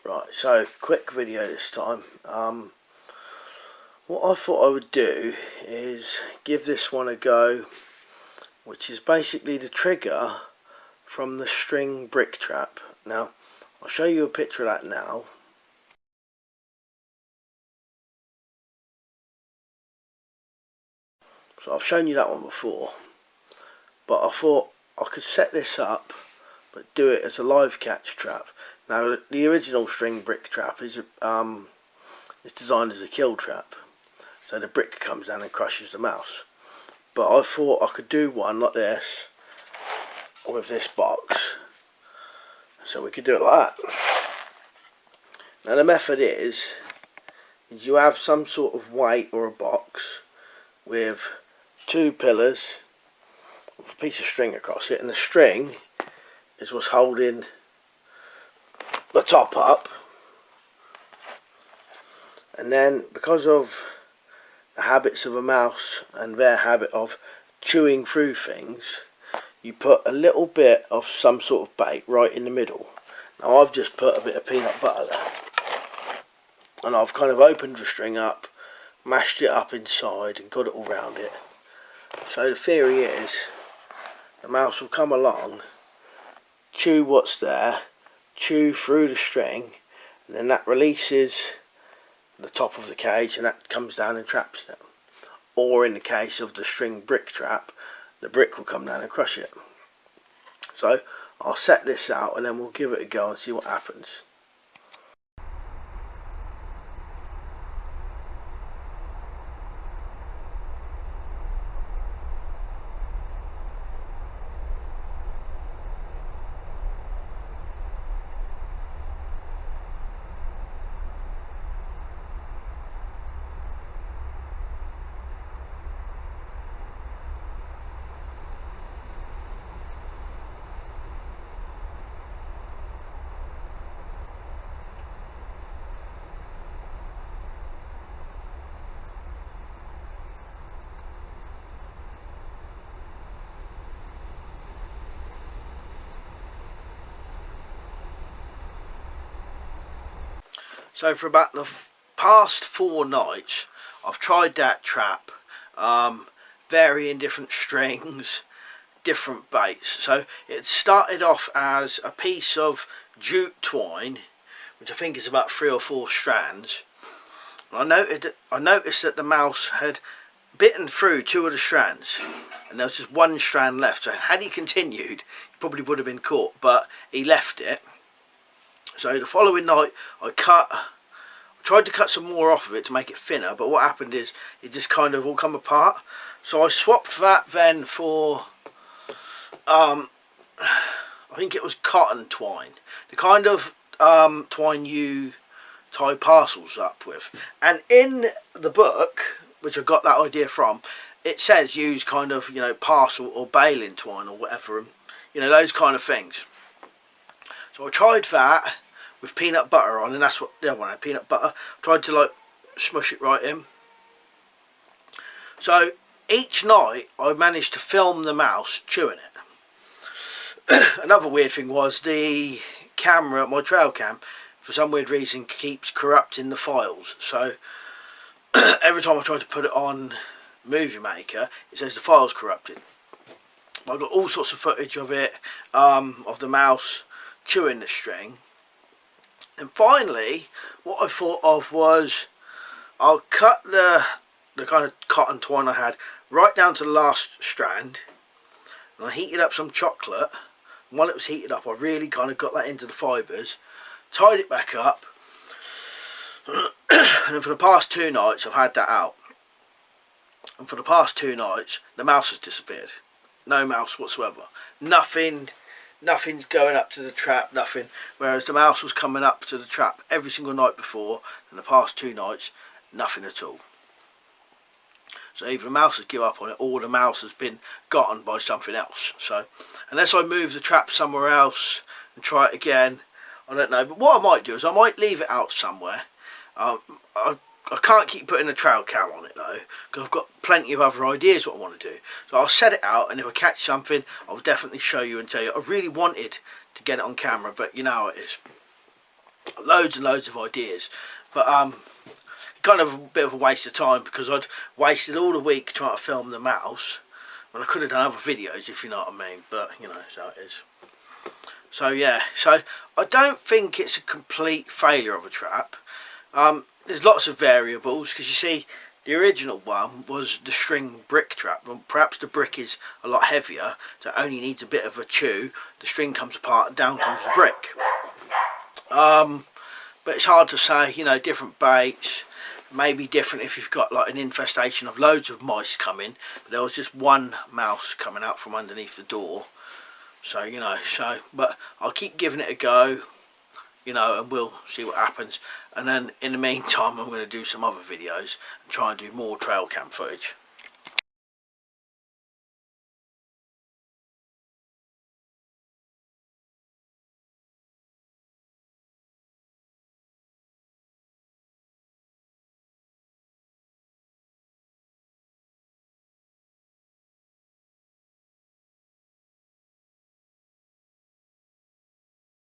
Right, so quick video this time. What I thought I would do is give this one a go, which is basically the trigger from the string brick trap. Now, I'll show you a picture of that now. So I've shown you that one before, but I thought I could set this up but do it as a live catch trap. Now the original string brick trap is designed as a kill trap, so the brick comes down and crushes the mouse. But I thought I could do one like this with this box, so we could do it like that. Now the method is you have some sort of weight or a box with two pillars with a piece of string across it, and the string is what's holding the top up. And then, because of the habits of a mouse and their habit of chewing through things, you put a little bit of some sort of bait right in the middle. Now I've just put a bit of peanut butter there, and I've kind of opened the string up, mashed it up inside and got it all round it. So the theory is the mouse will come along, chew what's there, chew through the string, and then that releases the top of the cage and that comes down and traps it. Or in the case of the string brick trap, the brick will come down and crush it. So I'll set this out and then we'll give it a go and see what happens. So for about the past 4 nights I've tried that trap, varying different strings, different baits. So it started off as a piece of jute twine, which I think is about 3 or 4 strands. And I noticed that the mouse had bitten through 2 of the strands and there was just 1 strand left. So had he continued, he probably would have been caught, but he left it. So the following night I tried to cut some more off of it to make it thinner, but what happened is it just kind of all come apart. So I swapped that then for I think it was cotton twine, the kind of twine you tie parcels up with. And in the book, which I got that idea from, it says use kind of, you know, parcel or baling twine or whatever, and you know, those kind of things. So I tried that with peanut butter on, and that's what the other one had, peanut butter. Tried to like smush it right in. So each night I managed to film the mouse chewing it. Another weird thing was the camera, my trail cam, for some weird reason keeps corrupting the files. So every time I try to put it on Movie Maker, it says the file's corrupted. I've got all sorts of footage of it, of the mouse chewing the string. And finally, what I thought of was I'll cut the kind of cotton twine I had right down to the last strand, and I heated up some chocolate. And while it was heated up, I really kind of got that into the fibres, tied it back up, and then for the past 2 nights I've had that out. And for the past 2 nights the mouse has disappeared. No mouse whatsoever. Nothing's going up to the trap, nothing. Whereas the mouse was coming up to the trap every single night before, and the past 2 nights, nothing at all. So either the mouse has given up on it, or the mouse has been gotten by something else. So unless I move the trap somewhere else and try it again, I don't know. But what I might do is I might leave it out somewhere. I can't keep putting a trail cam on it though, because I've got plenty of other ideas what I want to do. So I'll set it out, and if I catch something, I'll definitely show you and tell you. I really wanted to get it on camera, but you know how it is. loads and loads of ideas, but kind of a bit of a waste of time, because I'd wasted all the week trying to film the mouse when I could have done other videos, if you know what I mean. But you know, so it is. So yeah, so I don't think it's a complete failure of a trap. There's lots of variables, because you see, the original one was the string brick trap. Well, perhaps the brick is a lot heavier, so it only needs a bit of a chew. The string comes apart and down comes the brick. But it's hard to say, you know, different baits. Maybe different if you've got like an infestation of loads of mice coming, but there was just one mouse coming out from underneath the door. So, you know, but I'll keep giving it a go, you know, and we'll see what happens. And then in the meantime, I'm going to do some other videos and try and do more trail cam footage.